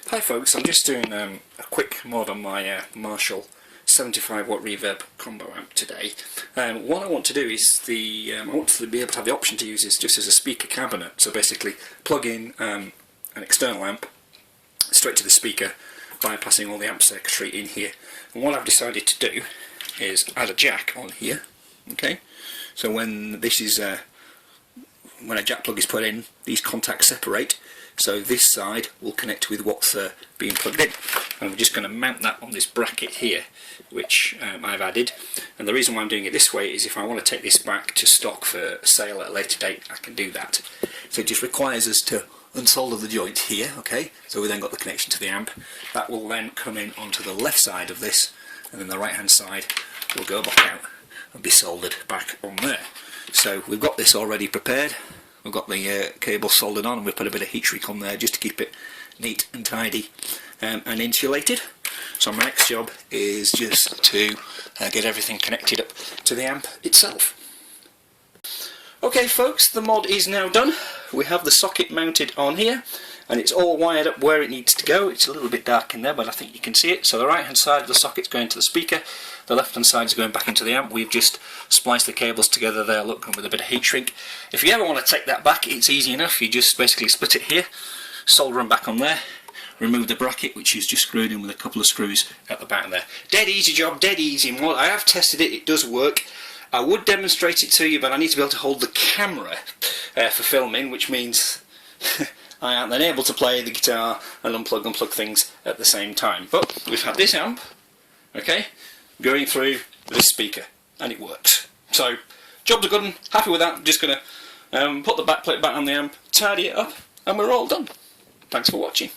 Hi folks, I'm just doing a quick mod on my Marshall 75 watt reverb combo amp today. What I want to do is I want to be able to have the option to use this just as a speaker cabinet. So basically plug in an external amp straight to the speaker, bypassing all the amp circuitry in here. And what I've decided to do is add a jack on here. Okay, so when this is when a jack plug is put in, these contacts separate, so this side will connect with what's being plugged in, and we're just going to mount that on this bracket here, which I've added. And the reason why I'm doing it this way is if I want to take this back to stock for sale at a later date, I can do that. So it just requires us to unsolder the joint here. Okay, so we then got the connection to the amp. That will then come in onto the left side of this, and then the right hand side will go back out and be soldered back on there. So we've got this already prepared. We've got the cable soldered on, and we've put a bit of heat shrink on there just to keep it neat and tidy and insulated. So my next job is just to get everything connected up to the amp itself. Okay folks, the mod is now done. We have the socket mounted on here, and it's all wired up where it needs to go. It's a little bit dark in there, but I think you can see it. So the right hand side of the socket's going to the speaker, the left hand side is going back into the amp. We've just spliced the cables together there, look, with a bit of heat shrink. If you ever want to take that back, it's easy enough. You just basically split it here, solder them back on there, remove the bracket, which is just screwed in with a couple of screws at the back there. Dead easy job, dead easy. And I have tested it, it does work. I would demonstrate it to you, but I need to be able to hold the camera for filming, which means I am then able to play the guitar and unplug things at the same time. But we've had this amp, okay, going through this speaker, and it works. So, job's a good one, happy with that. I'm just going to put the backplate back on the amp, tidy it up, and we're all done. Thanks for watching.